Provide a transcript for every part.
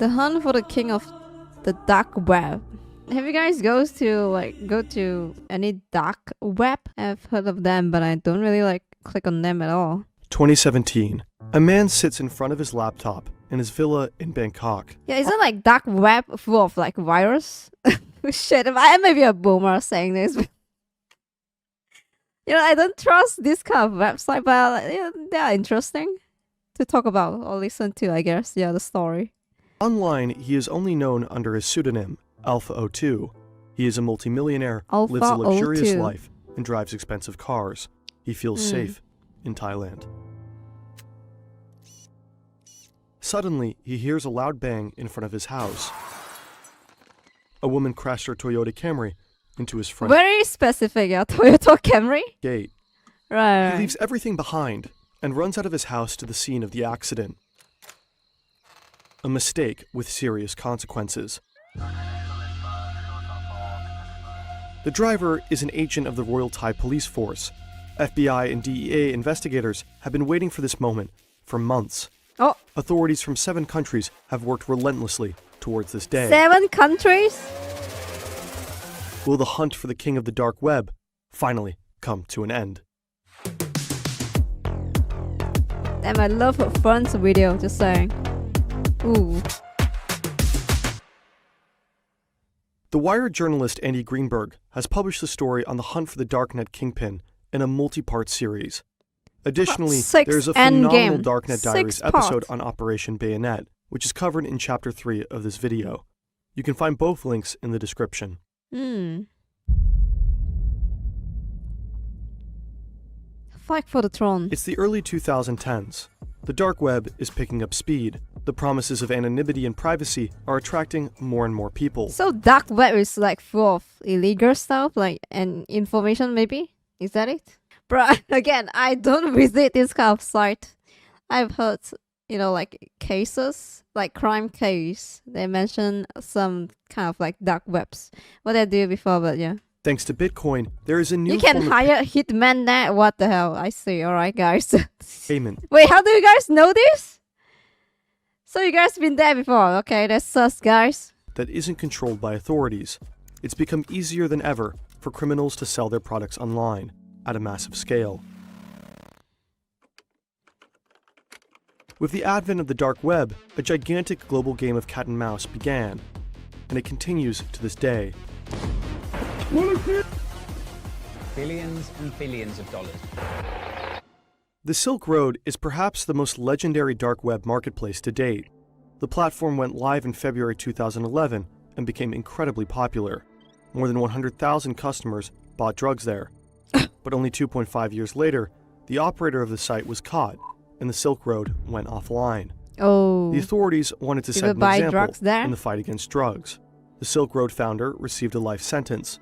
The hunt for the king of the dark web. Have you guys go to any dark web? I've heard of them, but I don't really click on them at all. 2017. A man sits in front of his laptop in his villa in Bangkok. Yeah, isn't dark web full of virus? Shit, I may be a boomer saying this. I don't trust this kind of website, but they are interesting to talk about or listen to, I guess. Yeah, the story. Online, he is only known under his pseudonym, Alpha02. He is a multimillionaire, Alpha lives a luxurious 02. life, and drives expensive cars. He feels safe in Thailand. Suddenly, he hears a loud bang in front of his house. A woman crashed her Toyota Camry into his front Very specific, yeah. Toyota Camry? gate. Right. He leaves everything behind and runs out of his house to the scene of the accident. A mistake with serious consequences. The driver is an agent of the Royal Thai Police Force. FBI and DEA investigators have been waiting for this moment for months. Oh, Authorities from 7 countries have worked relentlessly towards this day. 7 countries? Will the hunt for the king of the dark web finally come to an end? Damn, I love her front's video, just saying. Ooh. The Wired journalist Andy Greenberg has published the story on the hunt for the darknet kingpin in a multi-part series. Additionally, there's a phenomenal Darknet Diaries episode on Operation Bayonet, which is covered in Chapter 3 of this video. You can find both links in the description. Fight for the throne. It's the early 2010s. The dark web is picking up speed. The promises of anonymity and privacy are attracting more and more people. So dark web is full of illegal stuff, and information maybe? Is that it? But again, I don't visit this kind of site. I've heard, cases, crime case. They mention some kind of dark webs. What I do before, but yeah. Thanks to Bitcoin, there is a new You can form of hire hitman net. What the hell? I see. All right, guys. payment. Wait, how do you guys know this? So you guys been there before? Okay, that's sus, guys. That isn't controlled by authorities. It's become easier than ever for criminals to sell their products online at a massive scale. With the advent of the dark web, a gigantic global game of cat and mouse began, and it continues to this day. Billions and billions of dollars. The Silk Road is perhaps the most legendary dark web marketplace to date. The platform went live in February 2011 and became incredibly popular. More than 100,000 customers bought drugs there. But only 2.5 years later, the operator of the site was caught, and the Silk Road went offline. Oh. The authorities wanted to set an buy example drugs there? in the fight against drugs. The Silk Road founder received a life sentence.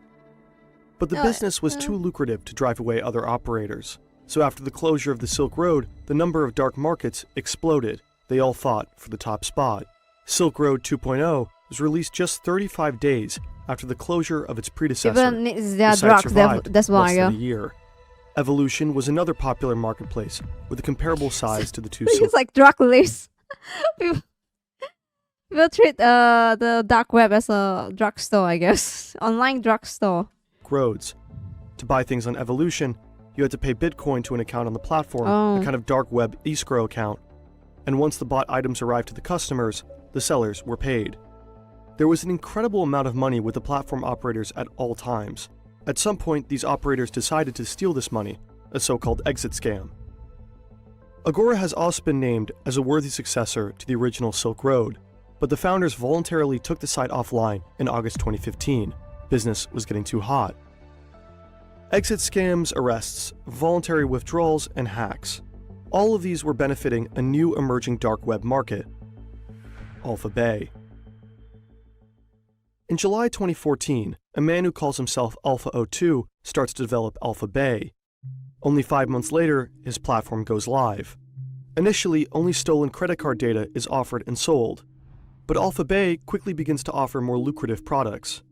But the business was too lucrative to drive away other operators. So after the closure of the Silk Road, the number of dark markets exploded. They all fought for the top spot. Silk Road 2.0 was released just 35 days after the closure of its predecessor. Even their The site drugs, survived that's why. less than a year. Evolution was another popular marketplace with a comparable size to the two Silk It's like drug list. People treat the dark web as a drugstore, I guess. Online drugstore. Roads. To buy things on Evolution, you had to pay Bitcoin to an account on the platform, a kind of dark web escrow account. And once the bought items arrived to the customers, the sellers were paid. There was an incredible amount of money with the platform operators at all times. At some point, these operators decided to steal this money, a so-called exit scam. Agora has also been named as a worthy successor to the original Silk Road, but the founders voluntarily took the site offline in August 2015. Business was getting too hot. Exit scams, arrests, voluntary withdrawals, and hacks. All of these were benefiting a new emerging dark web market, Alpha Bay. In July 2014, a man who calls himself Alpha02 starts to develop Alpha Bay. Only 5 months later, his platform goes live. Initially, only stolen credit card data is offered and sold, but Alpha Bay quickly begins to offer more lucrative products.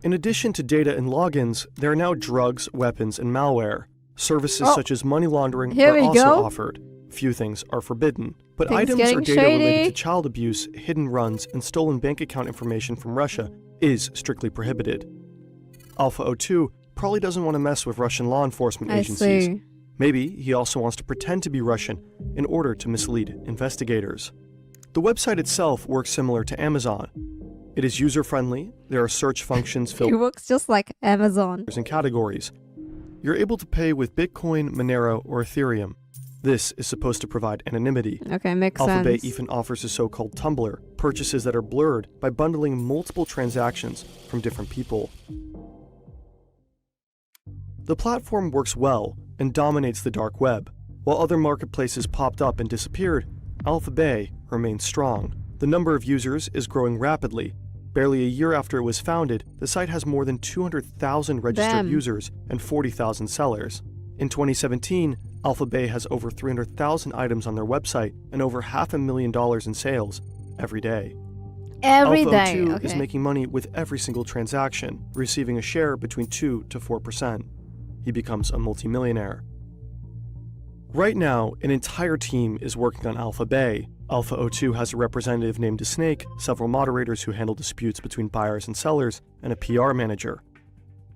In addition to data and logins, there are now drugs, weapons, and malware. Services such as money laundering are also offered. Few things are forbidden, but Things items or getting data related shady. to child abuse, hidden runs, and stolen bank account information from Russia is strictly prohibited. Alpha 02 probably doesn't want to mess with Russian law enforcement I agencies. see. Maybe he also wants to pretend to be Russian in order to mislead investigators. The website itself works similar to Amazon. It is user-friendly, there are search functions, It filters, works just like Amazon. and categories. You're able to pay with Bitcoin, Monero, or Ethereum. This is supposed to provide anonymity. Okay, makes Alphabet sense. even offers a so-called tumbler, purchases that are blurred by bundling multiple transactions from different people. The platform works well and dominates the dark web. While other marketplaces popped up and disappeared, Alphabet remains strong. The number of users is growing rapidly. Barely a year after it was founded, the site has more than 200,000 registered Damn. users and 40,000 sellers. In 2017, Alphabet has over 300,000 items on their website and over $500,000 in sales every day. Every Alpha day. 02 Okay. is making money with every single transaction, receiving a share between 2 to 4%. He becomes a multimillionaire. Right now, an entire team is working on Alphabet. Alpha 02 has a representative named Snake, several moderators who handle disputes between buyers and sellers, and a PR manager.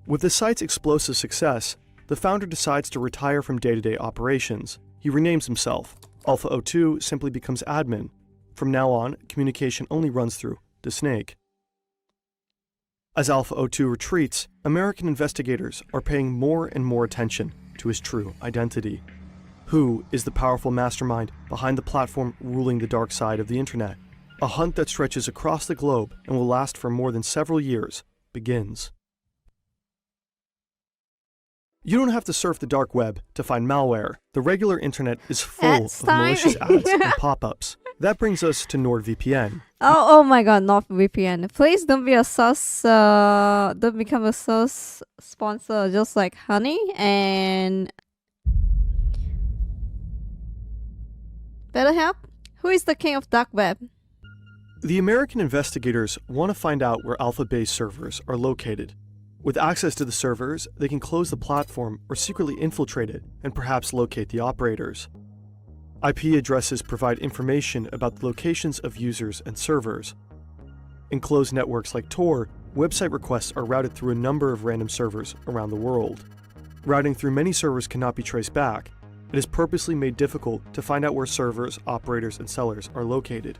With the site's explosive success, the founder decides to retire from day-to-day operations. He renames himself. Alpha 02 simply becomes admin. From now on, communication only runs through the Snake. As Alpha 02 retreats, American investigators are paying more and more attention to his true identity. Who is the powerful mastermind behind the platform ruling the dark side of the internet? A hunt that stretches across the globe and will last for more than several years begins. You don't have to surf the dark web to find malware. The regular internet is full Ads of time. malicious ads and pop-ups. That brings us to NordVPN. Oh my god, not VPN. Please don't be a sus, don't become a sus sponsor just like Honey and BetterHelp? Who is the king of dark web? The American investigators want to find out where Alphabet servers are located. With access to the servers, they can close the platform or secretly infiltrate it and perhaps locate the operators. IP addresses provide information about the locations of users and servers. In closed networks like Tor, website requests are routed through a number of random servers around the world. Routing through many servers cannot be traced back. It is purposely made difficult to find out where servers, operators, and sellers are located.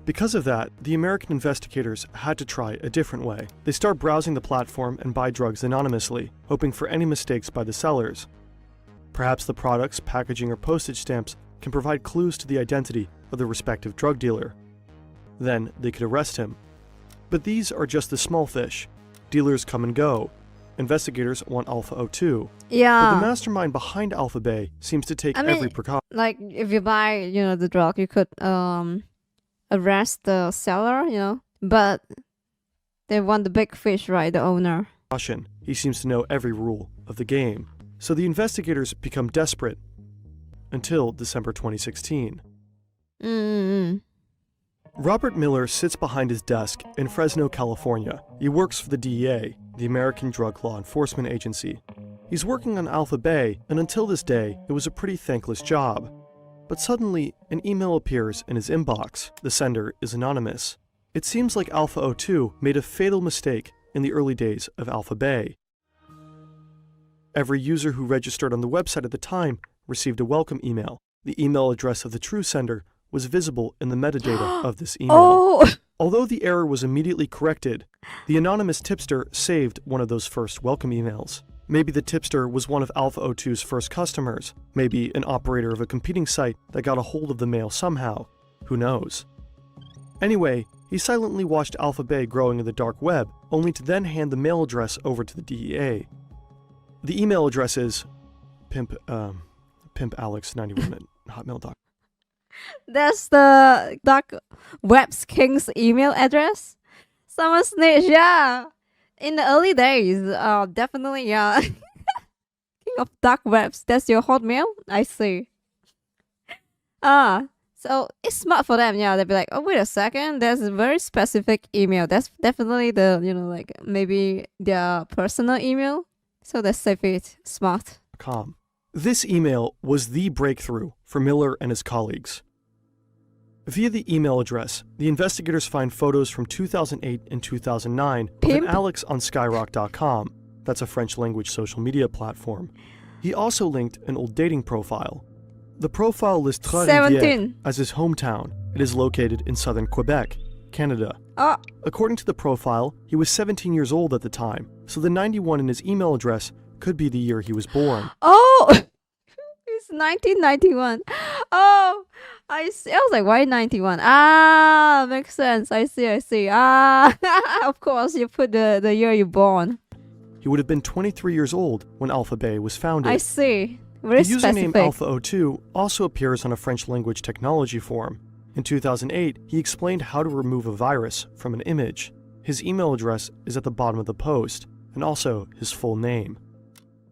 Because of that, the American investigators had to try a different way. They start browsing the platform and buy drugs anonymously, hoping for any mistakes by the sellers. Perhaps the products, packaging, or postage stamps can provide clues to the identity of the respective drug dealer. Then they could arrest him. But these are just the small fish. Dealers come and go. Investigators want Alpha 02. Yeah. But the mastermind behind Alphabet seems to take every precaution. Like if you buy, the drug, you could arrest the seller, but they want the big fish, right? The owner. He seems to know every rule of the game. So the investigators become desperate until December 2016. Robert Miller sits behind his desk in Fresno, California. He works for the DEA, the American Drug Law Enforcement Agency. He's working on Alphabet, and until this day, it was a pretty thankless job. But suddenly, an email appears in his inbox. The sender is anonymous. It seems like Alpha 02 made a fatal mistake in the early days of Alphabet. Every user who registered on the website at the time received a welcome email. The email address of the true sender was visible in the metadata of this email. Oh! Although the error was immediately corrected, the anonymous tipster saved one of those first welcome emails. Maybe the tipster was one of Alpha 02's first customers. Maybe an operator of a competing site that got a hold of the mail somehow. Who knows? Anyway, he silently watched Alphabet growing in the dark web, only to then hand the mail address over to the DEA. The email address is pimpalex91 at hotmail.com. That's the dark web's king's email address? Someone snitch, yeah. In the early days, definitely, yeah. King of dark webs, that's your hotmail? I see. So it's smart for them, yeah. They'll be like, oh, wait a second, there's a very specific email. That's definitely the, maybe their personal email. So they save it smart. This email was the breakthrough for Miller and his colleagues. Via the email address, the investigators find photos from 2008 and 2009 of an Alex on Skyrock.com. That's a French-language social media platform. He also linked an old dating profile. The profile lists Trois-Rivières as his hometown. It is located in southern Quebec, Canada. According to the profile, he was 17 years old at the time, so the 91 in his email address could be the year he was born. Oh! It's 1991. Oh! I see. I was like, why 91? Ah, makes sense. I see. Ah, of course, you put the year you're born. He would have been 23 years old when Alpha Bay was founded. I see. Very the specific. username Alpha02 also appears on a French-language technology forum. In 2008, he explained how to remove a virus from an image. His email address is at the bottom of the post, and also his full name.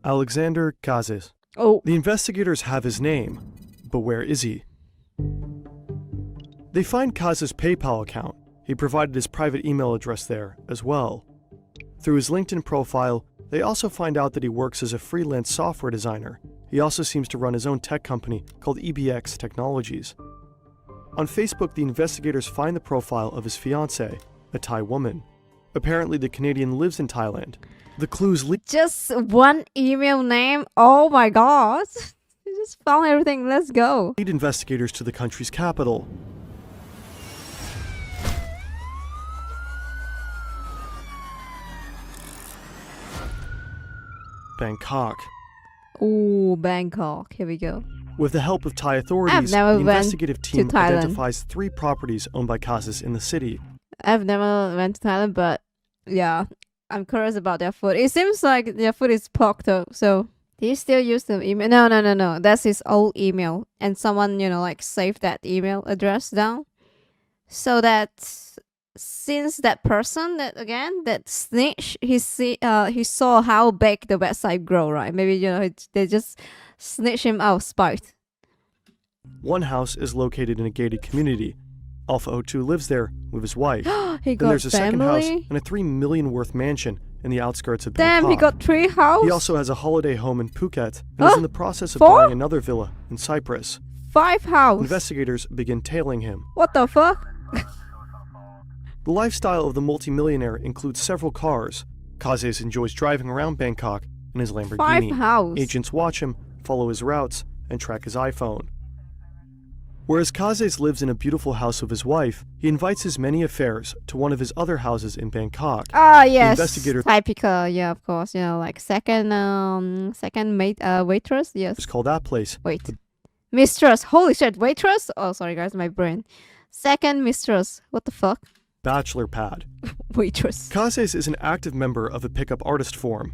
Alexander Cazes. Oh. The investigators have his name, but where is he? They find Cazes' PayPal account. He provided his private email address there as well. Through his LinkedIn profile, they also find out that he works as a freelance software designer. He also seems to run his own tech company called EBX Technologies. On Facebook, the investigators find the profile of his fiancée, a Thai woman. Apparently, the Canadian lives in Thailand. The clues lead Just one email name? Oh my god. You just found everything. Let's go. investigators to the country's capital. Bangkok. Ooh, Bangkok. Here we go. With the help of Thai authorities, never the went investigative team to Thailand. identifies 3 properties owned by Cazes in the city. I've never went to Thailand, but yeah, I'm curious about their food. It seems like their food is pork though. So do you still use the email? No. That's his old email, and someone like saved that email address down, so that since that person that snitch, he saw how big the website grow, right? Maybe they just snitch him out of spite. One house is located in a gated community. Alpha02 lives there with his wife. He Then got there's a second house family. and a $3 million worth mansion in the outskirts of Damn, Bangkok. he got 3 houses. He also has a holiday home in Phuket and is in the process of 4? buying another villa in Cyprus. 5 houses. Investigators begin tailing him. What the fuck? The lifestyle of the multimillionaire includes several cars. Cazes enjoys driving around Bangkok in his 5 Lamborghini. houses. Agents watch him, follow his routes, and track his iPhone. Whereas Cazes lives in a beautiful house with his wife, he invites his many affairs to one of his other houses in Bangkok. Ah, yes. investigator- Typical, yeah, of course. Like second waitress. Yes. Let's call that place. Wait. Mistress. Holy shit, waitress? Oh, sorry guys, my brain. Second mistress. What the fuck? Bachelor pad. Waitress. Cazes is an active member of a pickup artist forum.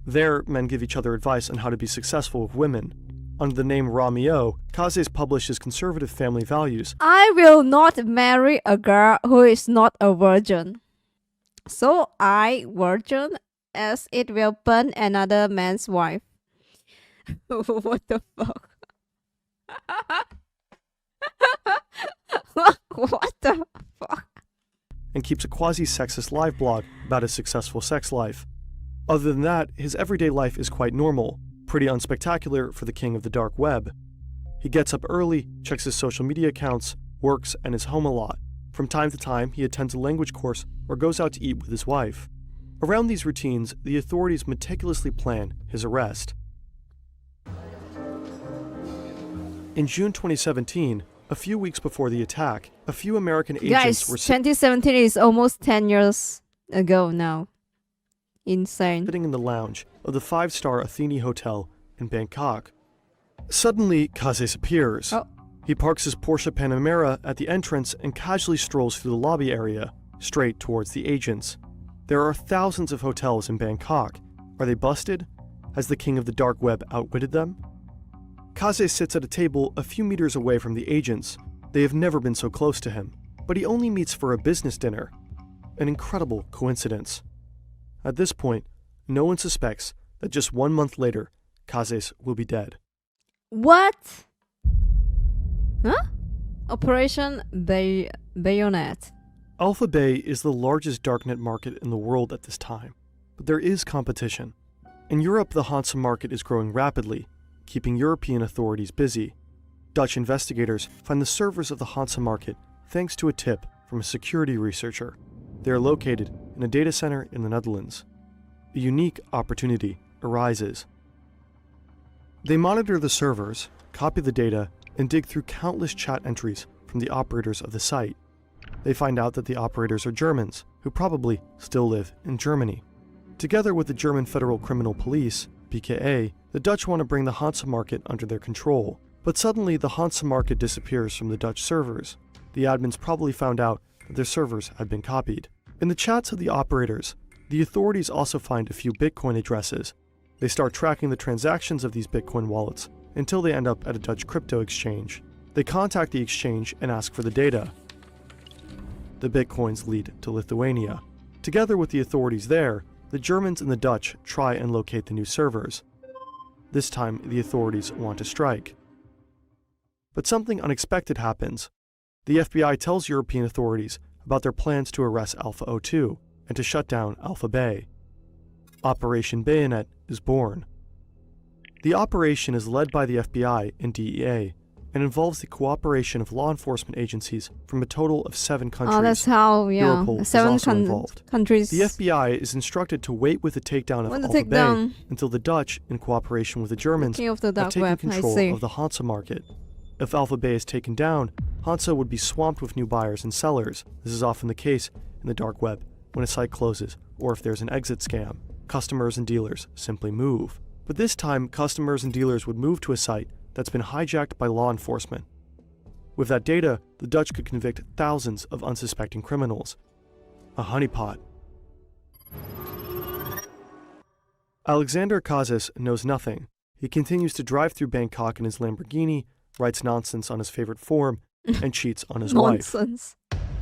There, men give each other advice on how to be successful with women. Under the name Romeo, Cazes publishes conservative family values. I will not marry a girl who is not a virgin. So I virgin as it will burn another man's wife. What the fuck? What the fuck? And keeps a quasi-sexist live blog about his successful sex life. Other than that, his everyday life is quite normal, pretty unspectacular for the king of the dark web. He gets up early, checks his social media accounts, works, and is home a lot. From time to time, he attends a language course or goes out to eat with his wife. Around these routines, the authorities meticulously plan his arrest. In June 2017, a few weeks before the attack, a few American agents Guys, were 2017 is almost 10 years ago now. Insane. sitting in the lounge of the 5-star Athene Hotel in Bangkok. Suddenly, Cazes appears. Oh. He parks his Porsche Panamera at the entrance and casually strolls through the lobby area, straight towards the agents. There are thousands of hotels in Bangkok. Are they busted? Has the king of the dark web outwitted them? Cazes sits at a table a few meters away from the agents. They have never been so close to him, but he only meets for a business dinner. An incredible coincidence. At this point, no one suspects that just 1 month later, Cazes will be dead. What? Huh? Operation Bayonet. Alpha Bay is the largest darknet market in the world at this time, but there is competition. In Europe, the Hansa market is growing rapidly, keeping European authorities busy. Dutch investigators find the servers of the Hansa market thanks to a tip from a security researcher. They are located in a data center in the Netherlands. A unique opportunity arises. They monitor the servers, copy the data, and dig through countless chat entries from the operators of the site. They find out that the operators are Germans, who probably still live in Germany. Together with the German Federal Criminal Police, BKA, the Dutch want to bring the Hansa market under their control. But suddenly, the Hansa market disappears from the Dutch servers. The admins probably found out that their servers had been copied. In the chats of the operators, the authorities also find a few Bitcoin addresses. They start tracking the transactions of these Bitcoin wallets until they end up at a Dutch crypto exchange. They contact the exchange and ask for the data. The Bitcoins lead to Lithuania. Together with the authorities there, the Germans and the Dutch try and locate the new servers. This time, the authorities want to strike. But something unexpected happens. The FBI tells European authorities about their plans to arrest Alpha 02 and to shut down Alpha Bay. Operation Bayonet is born. The operation is led by the FBI and DEA and involves the cooperation of law enforcement agencies from a total of 7 countries. Oh, that's how, yeah. Europol is 7 also involved. countries. The FBI is instructed to wait with the takedown of Alpha Bay until the Dutch, in cooperation with the Germans, have taken control of the Hansa market. If Alpha Bay is taken down, Hansa would be swamped with new buyers and sellers. This is often the case in the dark web when a site closes or if there's an exit scam. Customers and dealers simply move. But this time, customers and dealers would move to a site that's been hijacked by law enforcement. With that data, the Dutch could convict thousands of unsuspecting criminals. A honeypot. Alexander Kazis knows nothing. He continues to drive through Bangkok in his Lamborghini, writes nonsense on his favorite forum, and cheats on his wife.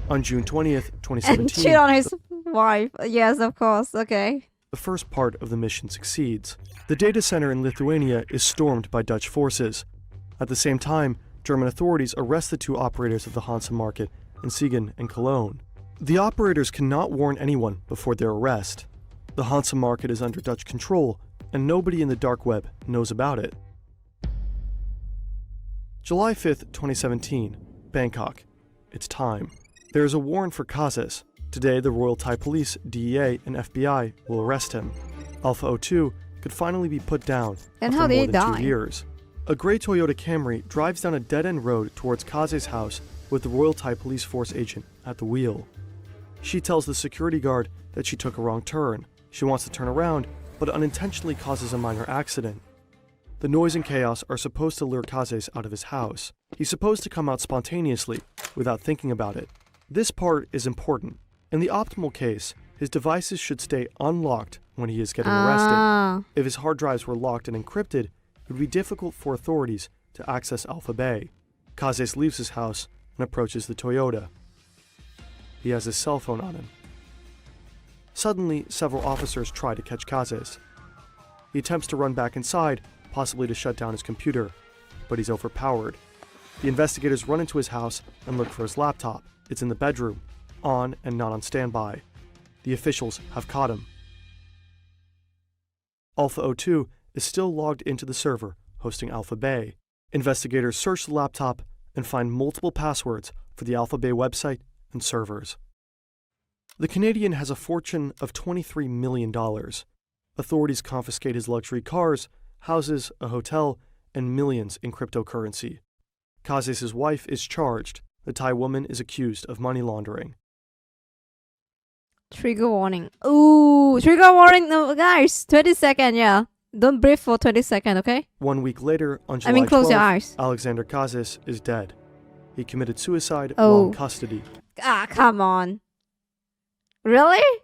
On June 20th, 2017... And cheat on his wife. Yes, of course. Okay. The first part of the mission succeeds. The data center in Lithuania is stormed by Dutch forces. At the same time, German authorities arrest the 2 operators of the Hansa market in Siegen and Cologne. The operators cannot warn anyone before their arrest. The Hansa market is under Dutch control, and nobody in the dark web knows about it. July 5th, 2017, Bangkok. It's time. There is a warrant for Kazis. Today, the Royal Thai Police, DEA, and FBI will arrest him. Alpha 02 could finally be put down after more than 2 years. A gray Toyota Camry drives down a dead-end road towards Kazis' house with the Royal Thai Police Force agent at the wheel. She tells the security guard that she took a wrong turn. She wants to turn around, but unintentionally causes a minor accident. The noise and chaos are supposed to lure Kazis out of his house. He's supposed to come out spontaneously, without thinking about it. This part is important. In the optimal case, his devices should stay unlocked when he is getting arrested. If his hard drives were locked and encrypted, it would be difficult for authorities to access Alpha Bay. Kazis leaves his house and approaches the Toyota. He has his cell phone on him. Suddenly, several officers try to catch Kazis. He attempts to run back inside, possibly to shut down his computer, but he's overpowered. The investigators run into his house and look for his laptop. It's in the bedroom, on and not on standby. The officials have caught him. Alpha 02 is still logged into the server hosting Alpha Bay. Investigators search the laptop and find multiple passwords for the Alpha Bay website and servers. The Canadian has a fortune of $23 million. Authorities confiscate his luxury cars, houses, a hotel, and millions in cryptocurrency. Kazis' wife is charged. The Thai woman is accused of money laundering. Trigger warning. Ooh, trigger warning. No, guys, 20 seconds, yeah. Don't breathe for 20 seconds, okay? 1 week later, on July close 12th, your eyes. Alexander Kazis is dead. He committed suicide while in custody. Ah, come on. Really?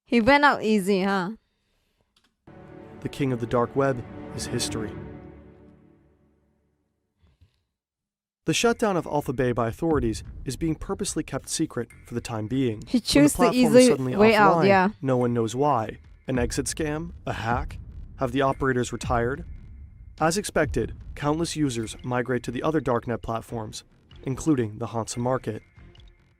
He went out easy, huh? The king of the dark web is history. The shutdown of Alpha Bay by authorities is being purposely kept secret for the time being. He chose the easy way out, yeah. No one knows why. An exit scam? A hack? Have the operators retired? As expected, countless users migrate to the other darknet platforms, including the Hansa market.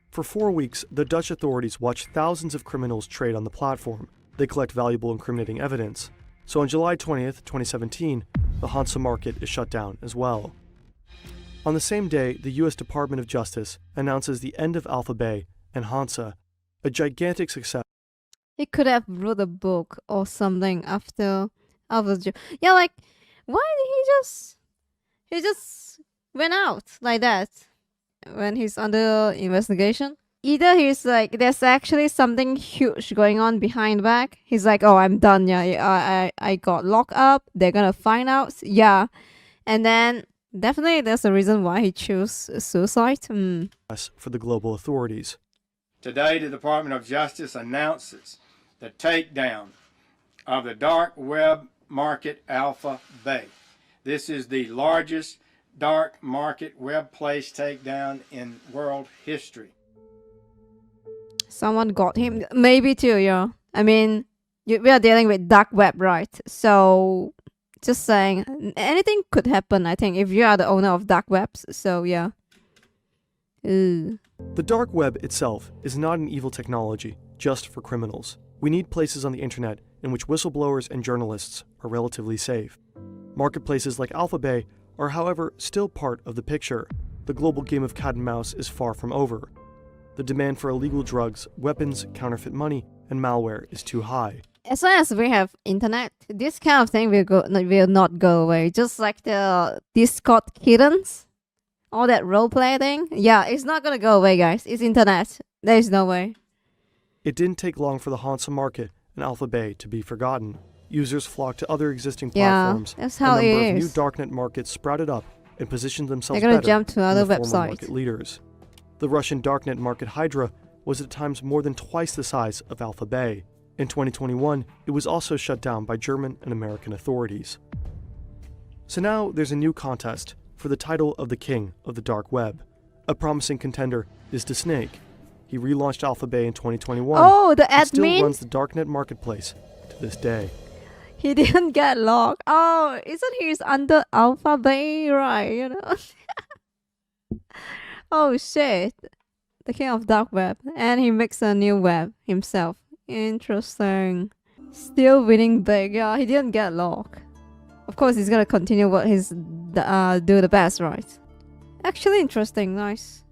For 4 weeks, the Dutch authorities watch thousands of criminals trade on the platform. They collect valuable incriminating evidence. So on July 20th, 2017, the Hansa market is shut down as well. On the same day, the US Department of Justice announces the end of Alphabet and Hansa, a gigantic success. He could have wrote a book or something after yeah, like why did he just went out like that when he's under investigation? Either he's like there's actually something huge going on behind back. He's like, oh, I'm done. Yeah, I got locked up. They're gonna find out. Yeah, and then definitely there's a reason why he chose suicide. For the global authorities. Today, the Department of Justice announces the takedown of the dark web market Alphabet. This is the largest dark market web place takedown in world history. Someone got him. Maybe too, yeah. I mean, we are dealing with dark web, right? So, just saying, anything could happen, I think, if you are the owner of dark webs. So, yeah. Ew. The dark web itself is not an evil technology, just for criminals. We need places on the internet in which whistleblowers and journalists are relatively safe. Marketplaces like Alphabet are, however, still part of the picture. The global game of cat and mouse is far from over. The demand for illegal drugs, weapons, counterfeit money, and malware is too high. As long as we have internet, this kind of thing will not go away. Just like the Discord kittens, all that roleplay thing. Yeah, it's not gonna go away, guys. It's internet. There is no way. It didn't take long for the Hansa market and Alphabet to be forgotten. Users flocked to other existing platforms. Yeah, that's how a number it of is. new darknet markets sprouted up and positioned themselves They're gonna better jump to other than the former websites. market leaders. The Russian darknet market Hydra was at times more than twice the size of Alphabet. In 2021, it was also shut down by German and American authorities. So now there's a new contest for the title of the king of the dark web. A promising contender is DeSnake. He relaunched Alphabet in 2021 Oh, the and still admin? runs the darknet marketplace to this day. He didn't get locked. Oh, isn't he under Alphabet, right? You know? Oh shit. The king of dark web. And he makes a new web himself. Interesting. Still winning big. Yeah, he didn't get locked. Of course, he's gonna continue what he's do the best, right? Actually interesting. Nice.